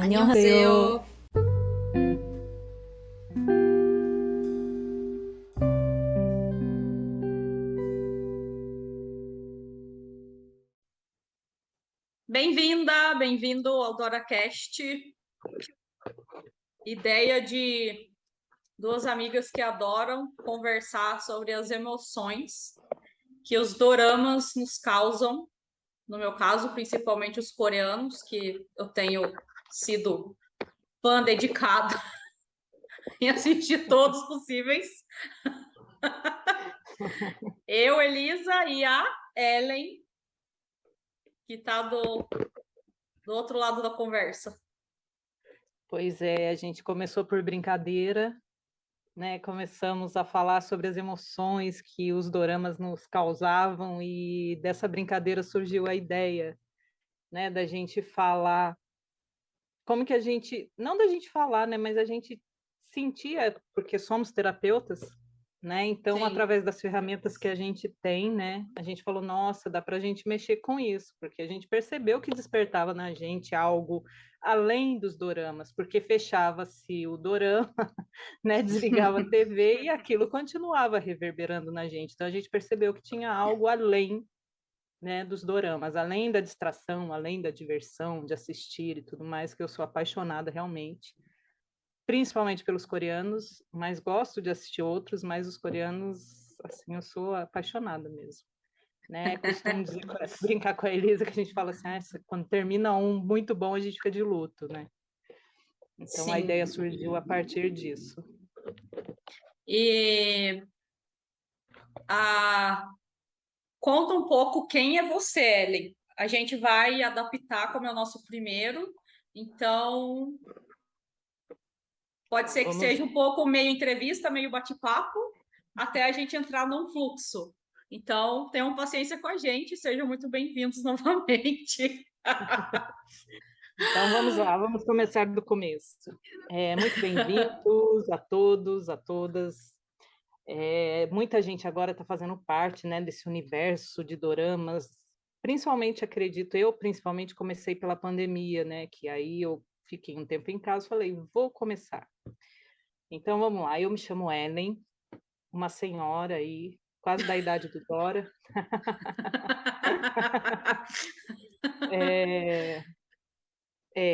안녕하세요. 안녕하세요. Bem-vinda, bem-vindo ao DoraCast. Ideia de duas amigas que adoram conversar sobre as emoções que os doramas nos causam. No meu caso, principalmente os coreanos, que eu tenho sido fã dedicada em assistir todos possíveis. Eu, Elisa, e a Ellen, que está do outro lado da conversa. Pois é, a gente começou por brincadeira, né? Começamos a falar sobre as emoções que os doramas nos causavam e dessa brincadeira surgiu a ideia, né, da gente falar como que a gente, não da gente falar, né, mas a gente sentia, porque somos terapeutas, né? Então, Sim. através das ferramentas que a gente tem, né, a gente falou, nossa, dá para a gente mexer com isso, porque a gente percebeu que despertava na gente algo além dos doramas, porque fechava-se o dorama, né, desligava a TV e aquilo continuava reverberando na gente. Então, a gente percebeu que tinha algo além, né, dos doramas, além da distração, além da diversão de assistir e tudo mais, que eu sou apaixonada realmente, principalmente pelos coreanos, mas gosto de assistir outros, mas os coreanos, assim, eu sou apaixonada mesmo. Né? Costumo dizer, brincar com a Elisa, que a gente fala assim, quando termina um muito bom, a gente fica de luto, né? Então, Sim. a ideia surgiu a partir disso. E conta um pouco quem é você, Ellen. A gente vai adaptar como é o nosso primeiro, então pode ser que seja um pouco meio entrevista, meio bate-papo, até a gente entrar num fluxo. Então, tenham paciência com a gente, sejam muito bem-vindos novamente. Então, vamos lá, vamos começar do começo. Muito bem-vindos a todos, a todas. Muita gente agora está fazendo parte, né, desse universo de doramas, principalmente, acredito eu, principalmente comecei pela pandemia, né, que aí eu fiquei um tempo em casa e falei, vou começar. Então, vamos lá, eu me chamo Ellen, uma senhora aí, quase da idade do Dora.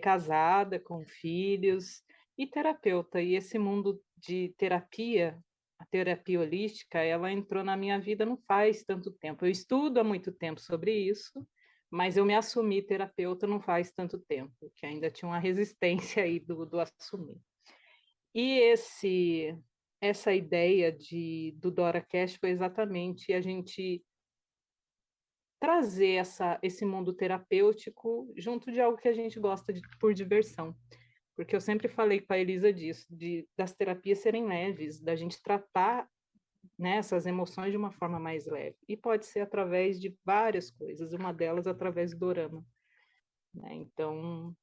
Casada, com filhos e terapeuta. E esse mundo de terapia, a terapia holística, ela entrou na minha vida não faz tanto tempo. Eu estudo há muito tempo sobre isso, mas eu me assumi terapeuta não faz tanto tempo, que ainda tinha uma resistência aí do assumir. E essa ideia do DoraCast foi exatamente a gente trazer esse mundo terapêutico junto de algo que a gente gosta por diversão. Porque eu sempre falei com a Elisa disso, das terapias serem leves, da gente tratar, né, essas emoções de uma forma mais leve. E pode ser através de várias coisas, uma delas através do dorama. Né? Então,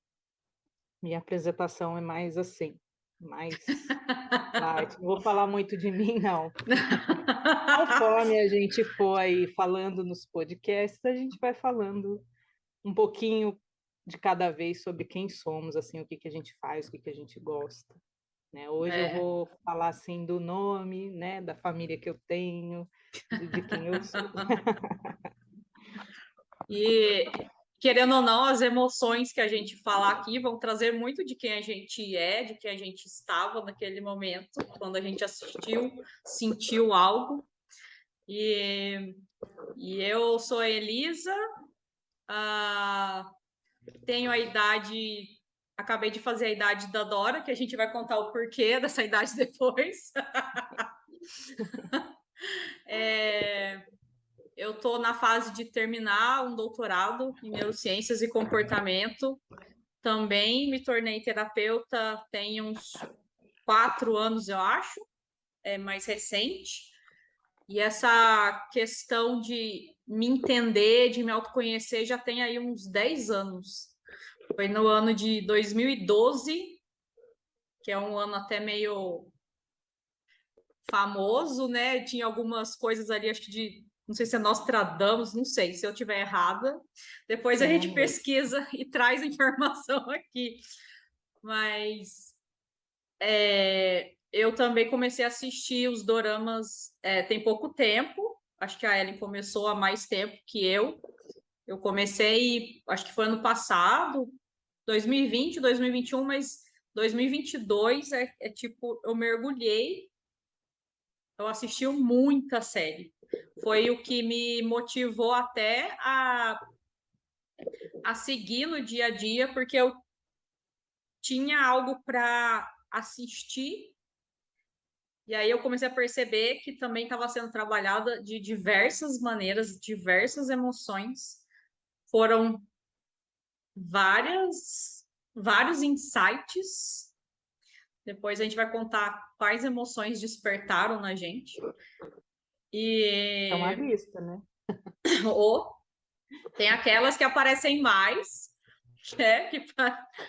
minha apresentação é mais assim, mais light. Não vou falar muito de mim, não. Conforme a gente for aí falando nos podcasts, a gente vai falando um pouquinho de cada vez sobre quem somos, assim, o que a gente faz, o que a gente gosta. Né? Hoje eu vou falar assim do nome, né, da família que eu tenho, de quem eu sou. E, querendo ou não, as emoções que a gente falar aqui vão trazer muito de quem a gente é, de quem a gente estava naquele momento, quando a gente assistiu, sentiu algo. E eu sou a Elisa, tenho a idade, acabei de fazer a idade da Dora, que a gente vai contar o porquê dessa idade depois. Eu estou na fase de terminar um doutorado em neurociências e comportamento. Também me tornei terapeuta tem uns 4 anos, eu acho, é mais recente. E essa questão de me entender, de me autoconhecer, já tem aí uns 10 anos. Foi no ano de 2012, que é um ano até meio famoso, né? Tinha algumas coisas ali, acho que não sei se é Nostradamus, não sei se eu estiver errada. Depois a gente pesquisa e traz informação aqui. Mas eu também comecei a assistir os doramas tem pouco tempo. Acho que a Ellen começou há mais tempo que eu. Eu comecei, acho que foi ano passado, 2020, 2021, mas 2022 é tipo, eu mergulhei, eu assisti muita série. Foi o que me motivou até a seguir no dia a dia, porque eu tinha algo para assistir. E aí eu comecei a perceber que também estava sendo trabalhada de diversas maneiras, diversas emoções. Foram vários insights. Depois a gente vai contar quais emoções despertaram na gente. É uma E lista, né? ou tem aquelas que aparecem mais, né? Que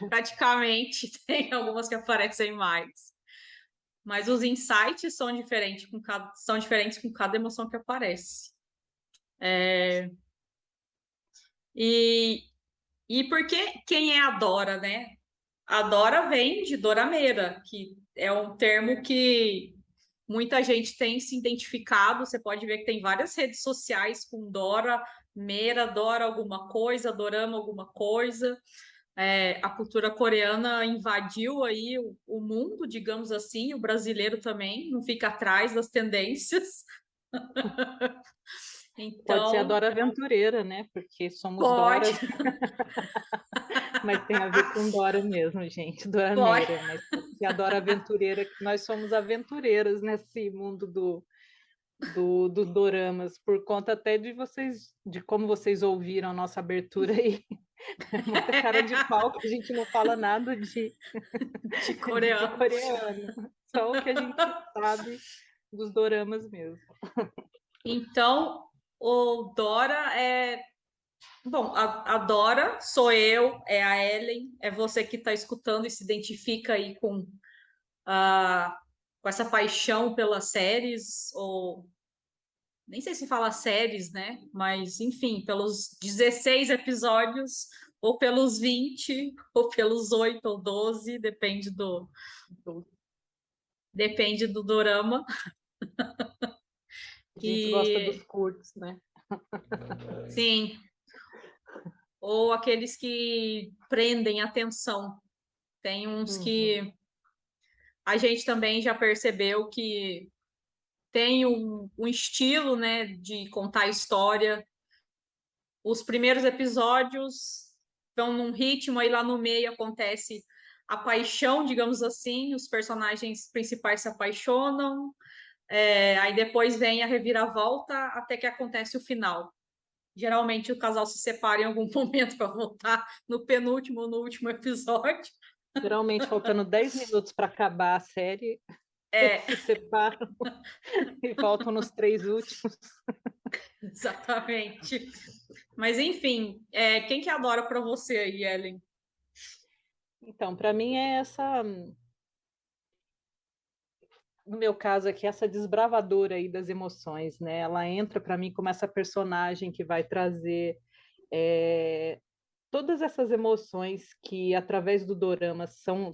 praticamente tem algumas que aparecem mais. Mas os insights são diferentes com cada emoção que aparece. E, e por que quem é a Dora, né? A Dora vem de Dorameira, que é um termo que muita gente tem se identificado. Você pode ver que tem várias redes sociais com Dora, Meira, Dora alguma coisa, Dorama alguma coisa. A cultura coreana invadiu aí o mundo, digamos assim, o brasileiro também não fica atrás das tendências. Pode ser a Então, Dora Aventureira, né? Porque somos pode, Doras, mas tem a ver com Dora mesmo, gente, Dora pode. Meira. Mas pode ser a Dora Aventureira, que nós somos aventureiras nesse mundo dos doramas, por conta até de vocês, de como vocês ouviram a nossa abertura aí. É muita cara de pau que a gente não fala nada De de coreano. coreano, só o que a gente sabe dos doramas mesmo. Então, o Dora é. Bom, a Dora sou eu, é a Ellen, é você que está escutando e se identifica aí com essa paixão pelas séries, ou nem sei se fala séries, né? Mas, enfim, pelos 16 episódios, ou pelos 20, ou pelos 8 ou 12, depende do dorama. A gente gosta dos E, curtos, né? sim, ou aqueles que prendem a atenção. Tem uns Uhum. que a gente também já percebeu que tem um estilo, né, de contar história. Os primeiros episódios estão num ritmo, aí lá no meio acontece a paixão, digamos assim, os personagens principais se apaixonam, aí depois vem a reviravolta até que acontece o final. Geralmente o casal se separa em algum momento para voltar no penúltimo ou no último episódio. Geralmente, faltando 10 minutos para acabar a série, eles É, se separam e voltam nos 3 últimos. exatamente. Mas enfim, quem que adora para você aí, Ellen? Então, para mim é essa, no meu caso aqui, essa desbravadora aí das emoções, né? Ela entra para mim como essa personagem que vai trazer todas essas emoções que, através do dorama, são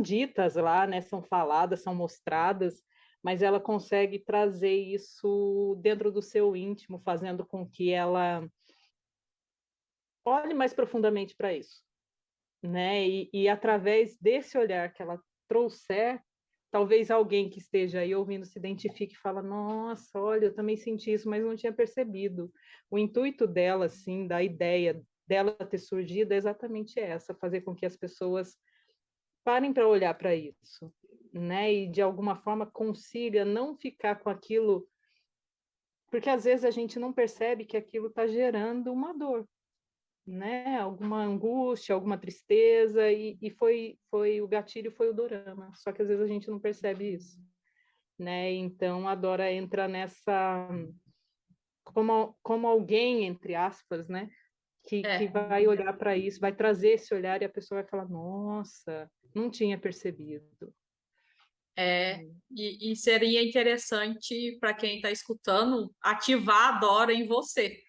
ditas lá, né? São faladas, são mostradas, mas ela consegue trazer isso dentro do seu íntimo, fazendo com que ela olhe mais profundamente para isso, né? E através desse olhar que ela trouxer, talvez alguém que esteja aí ouvindo se identifique e fala: nossa, olha, eu também senti isso, mas não tinha percebido. O intuito dela, assim, da ideia dela ter surgido é exatamente essa, fazer com que as pessoas parem para olhar para isso, né? E de alguma forma consiga não ficar com aquilo, porque às vezes a gente não percebe que aquilo está gerando uma dor, né? Alguma angústia, alguma tristeza, e foi o gatilho, foi o dorama. Só que às vezes a gente não percebe isso, né? Então a Dora entra nessa como alguém, entre aspas, né? Que É, vai olhar para isso, vai trazer esse olhar e a pessoa vai falar: nossa, não tinha percebido. e seria interessante para quem está escutando ativar a Dora em você.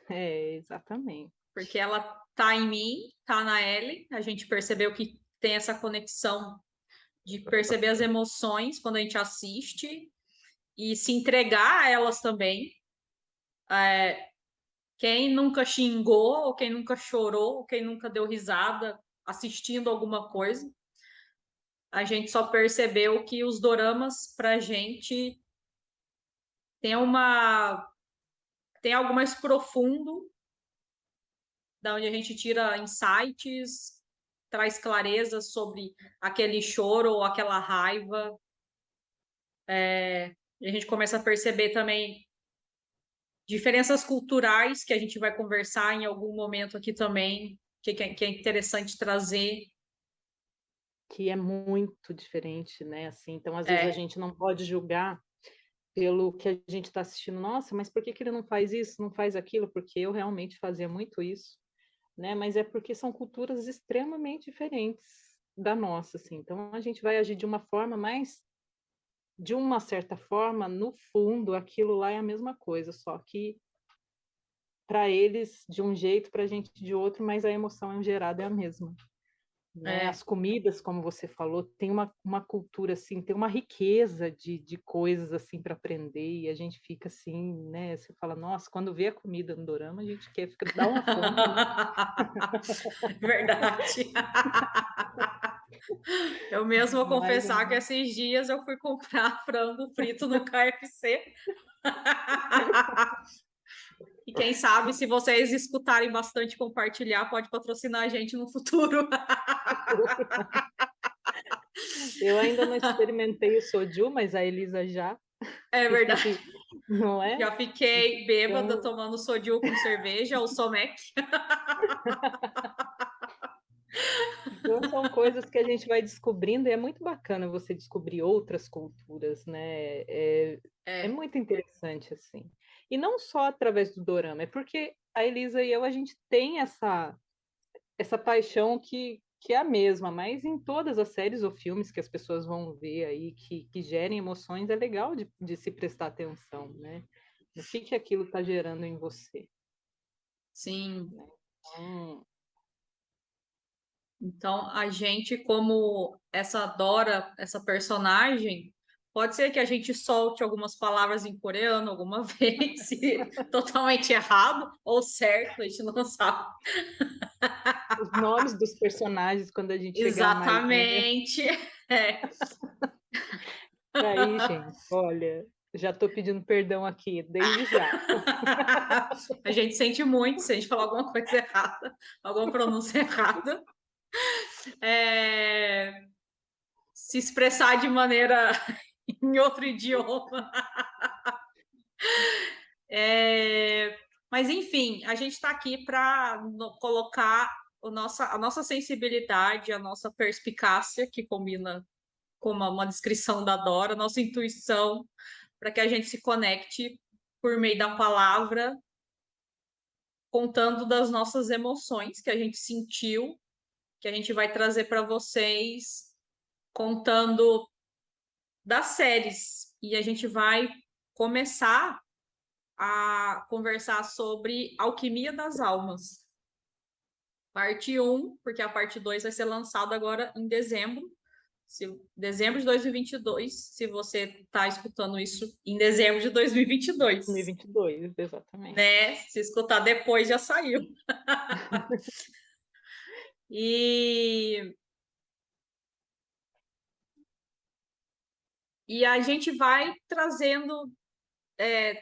É, exatamente. porque ela tá em mim, tá na Ellie. A gente percebeu que tem essa conexão de perceber as emoções quando a gente assiste e se entregar a elas também. Quem nunca xingou, ou quem nunca chorou, ou quem nunca deu risada assistindo alguma coisa, a gente só percebeu que os doramas pra gente tem tem algo mais profundo, da onde a gente tira insights, traz clareza sobre aquele choro ou aquela raiva. E a gente começa a perceber também diferenças culturais que a gente vai conversar em algum momento aqui também, que é interessante trazer. Que é muito diferente, né? Assim, então, às vezes, a É, gente não pode julgar pelo que a gente está assistindo. Nossa, mas por que que ele não faz isso, não faz aquilo? Porque eu realmente fazia muito isso, né? Mas é porque são culturas extremamente diferentes da nossa, assim. Então, a gente vai agir de uma forma, mas de uma certa forma, no fundo, aquilo lá é a mesma coisa, só que para eles de um jeito, para a gente de outro, mas a emoção gerada é a mesma. Né? é. As comidas, como você falou, tem uma cultura assim, tem uma riqueza de coisas assim para aprender e a gente fica assim, né? Você fala, nossa, quando vê a comida no dorama, a gente quer ficar dá uma fome. Verdade. Eu mesmo vou Mas, confessar que esses dias eu fui comprar frango frito no KFC. E quem sabe, se vocês escutarem bastante compartilhar, pode patrocinar a gente no futuro. eu ainda não experimentei o soju, mas a Elisa já, É verdade. não é? Já fiquei bêbada Então, tomando soju com cerveja ou somek. então são coisas que a gente vai descobrindo e é muito bacana você descobrir outras culturas, né? É É, muito interessante, assim. E não só através do dorama, é porque a Elisa e eu, a gente tem essa paixão que é a mesma, mas em todas as séries ou filmes que as pessoas vão ver aí, que gerem emoções, é legal de se prestar atenção, né? O que aquilo está gerando em você, sim. né? Então, Então, a gente, como essa Dora, essa personagem, pode ser que a gente solte algumas palavras em coreano alguma vez, totalmente errado ou certo, a gente não sabe. os nomes dos personagens, quando a gente chegar mais, né? Exatamente. É. Aí, gente, olha, já estou pedindo perdão aqui, desde já. A gente sente muito se a gente falar alguma coisa errada, alguma pronúncia errada. É, se expressar de maneira em outro idioma. É, mas, enfim, a gente está aqui para colocar a nossa sensibilidade, a nossa perspicácia, que combina com uma descrição da Dora, a nossa intuição, para que a gente se conecte por meio da palavra, contando das nossas emoções que a gente sentiu, que a gente vai trazer para vocês, contando das séries. E a gente vai começar a conversar sobre Alquimia das Almas. Parte um, porque a parte 2 vai ser lançada agora em dezembro. Dezembro de 2022, se você está escutando isso em dezembro de 2022, 2022, exatamente. né? Se escutar depois, já saiu. E, e a gente vai trazendo,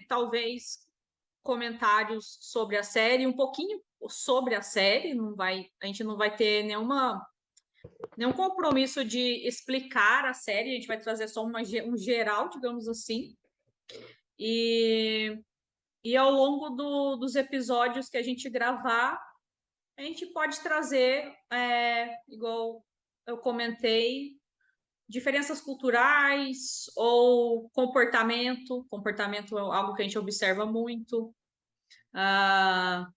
talvez, comentários sobre a série, um pouquinho sobre a série, a gente não vai ter nenhum compromisso de explicar a série, a gente vai trazer só um geral, digamos assim. E, e ao longo dos episódios que a gente gravar, a gente pode trazer, igual eu comentei, diferenças culturais ou comportamento. Comportamento é algo que a gente observa muito. Ah,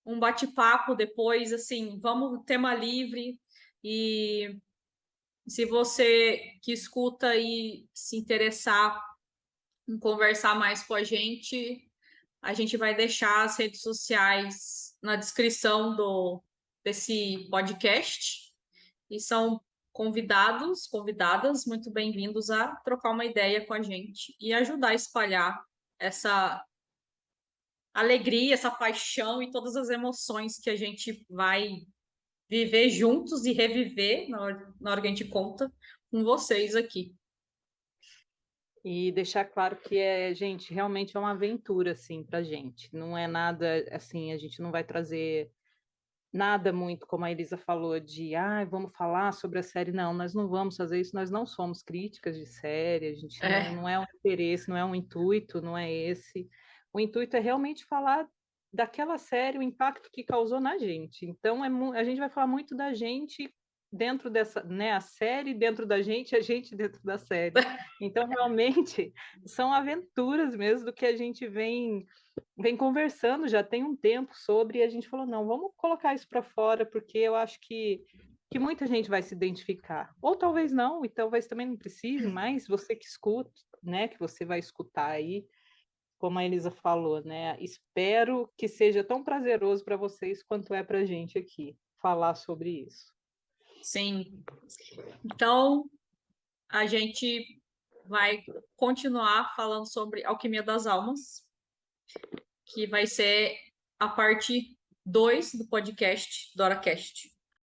um bate-papo depois, assim, vamos tema livre. E se você que escuta e se interessar em conversar mais com a gente, A gente vai deixar as redes sociais na descrição desse podcast. E são convidados, convidadas, muito bem-vindos a trocar uma ideia com a gente e ajudar a espalhar essa alegria, essa paixão e todas as emoções que a gente vai viver juntos e reviver na hora que a gente conta com vocês aqui. E deixar claro que gente, realmente é uma aventura, assim, pra gente. Não é nada, assim, a gente não vai trazer nada muito, como a Elisa falou, de, vamos falar sobre a série. Não, nós não vamos fazer isso, nós não somos críticas de série, a gente não é um interesse, não é um intuito, não é esse. O intuito é realmente falar daquela série, o impacto que causou na gente. Então, a gente vai falar muito da gente dentro dessa, né, a série dentro da gente, a gente dentro da série. Então, realmente, são aventuras mesmo do que a gente vem conversando já tem um tempo sobre, e a gente falou, não, vamos colocar isso para fora, porque eu acho que muita gente vai se identificar. Ou talvez não, e talvez também não precise, mas você que escuta, né, que você vai escutar aí, como a Elisa falou, né, espero que seja tão prazeroso para vocês quanto é para a gente aqui falar sobre isso. Sim. Então, a gente vai continuar falando sobre Alquimia das Almas, que vai ser a parte 2 do podcast DoraCast.